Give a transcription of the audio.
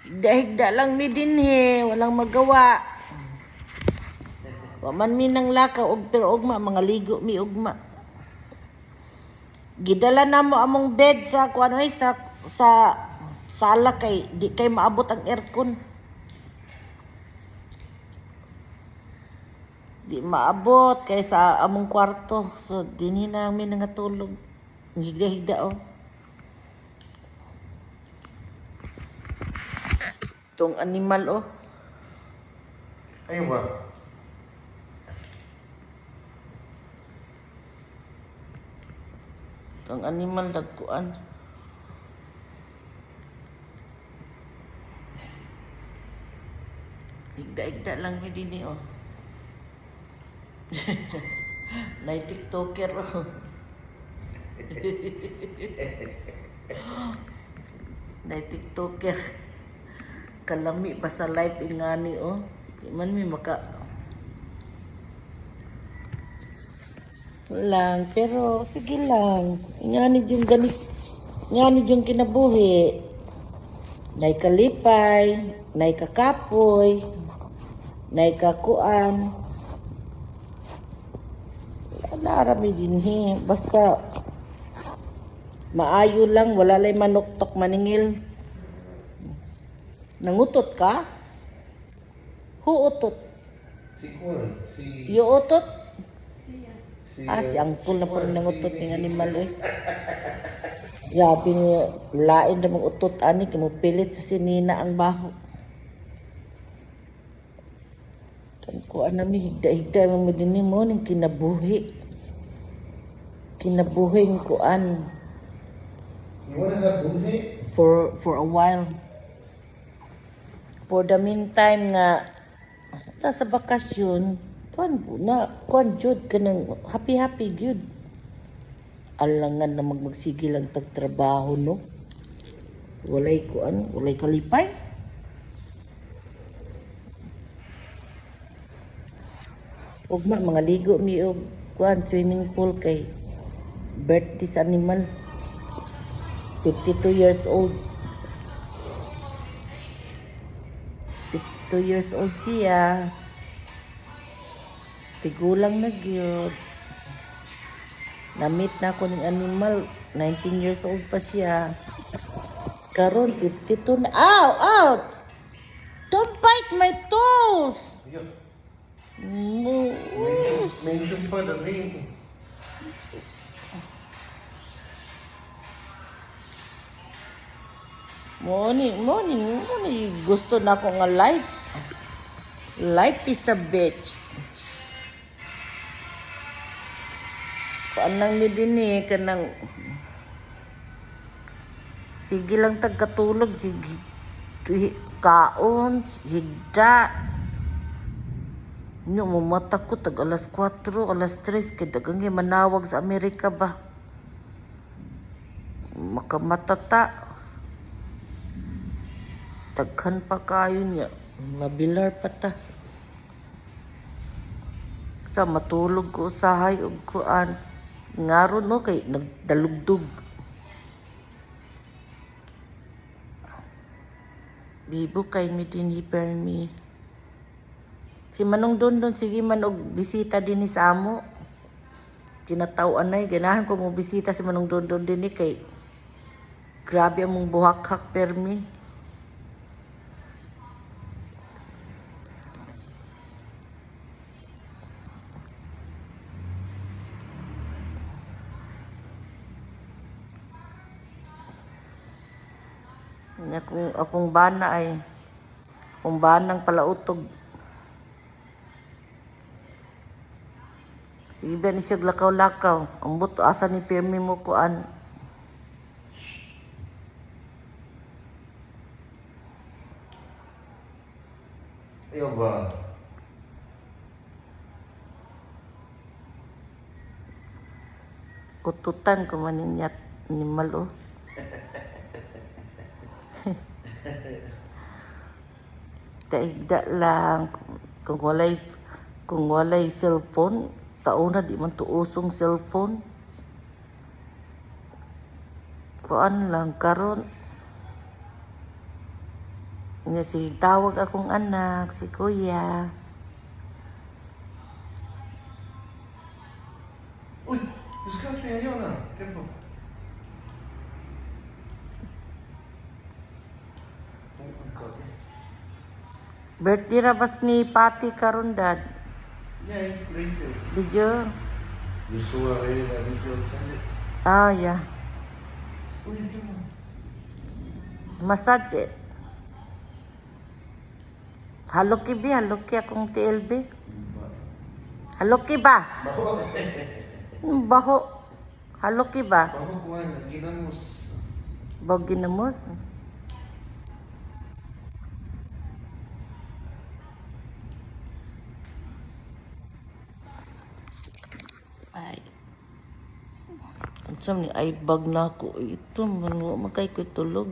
Higda-higda lang mi dinhi, walang magawa. Waman mi nang lakaw og pero ugma mga ligo mi ugma. Gidala na mo among bed sa kuan ay sa sala kay di kay maabot ang aircon. Di maabot kay sa among kwarto. So dinhi na mi nangatulog. Higda-higda oh. Tong animal oh. Ayun ba? Tong animal dagkuan. Higda-higda lang mi dinhi oh. Nay TikToker oh. Nay TikToker. Kalami pa sa live ingani oh. Di man mi maka lang pero sige lang. Ingani yung ganit. Ingani yung kinabuhi. Nay kalipay, nay kakapoy, nay kakuan. Narami din he. Basta maayo lang, wala lay manuktok maningil. Nangutot ka? Huutot? Si Kuan, si... Yuutot? Si, Si angkol na po nangutot ng animal eh. Grabe niya, lain na mong utot ani, kimupilit sa sinina ang baho. Kan ko anami higda-higda mo din mo ning kinabuhi. Kinabuhi ko an You wanna have bunhe? for a while. For the meantime nga nasa bakasyon, kuan jud kanang happy jud. Alangan na magsigil lang tagtrabaho no. Walay kuan, walay kalipay. Ugma mga ligo mi og kuan swimming pool kay birthday sa animal. 52 years old. 52 years old siya. Tigulang na gyud. Namit na ako ng animal. 19 years old pa siya. Karon 52 na. Ow! Out! Don't bite my toes! Ayun. No. Medyo pa na rin. Morning. Gusto na ako nga life. Life is a bitch. Paanang mi din eh, kanang... Sige lang tagkatulog, sige. Kaon, higda. Nyo, mamata ko, tag alas 4, alas 3, kaya dagang manawag sa Amerika ba? Makamatata. Taghan pa kayo niya. Mabilar pa ta. Sa matulog ko usahay og kuan. Ngaro no kay nagdalugdog. Bibo kay mi dinhi permi. Si Manong Dondon sige man og bisita dinhi sa amo. Kinataw-an nay ganahan ko mo bisita si Manong Dondon dinhi kay grabe among buhak-hak permi. Akong bana ay akong banang palautog. Sige ba ni siya lakaw-lakaw. Ang buto asa ni pirmi mo kuan. Ayun ba? Ututan ko man niya animal oh. Taigda lang kung walay cellphone sa una di man tuusong cellphone kuan lang karon Nga si tawag akong anak, si kuya. Uy, escape ayaw na. Careful. Oh my God. Birthday ra bas ni Pati karon dad. Yeah, later. Did you? You saw already that video on Sunday. Ah, yeah. Uy, come on. Massage it. Haloki bi, haloki akong TLB. Haloki ba? Baho. Baho. Haloki ba? Baho ko nga, ginamos. Bog ginamos. Ay. Ang ni ay bag na ako. Ito, magkay ko tulog.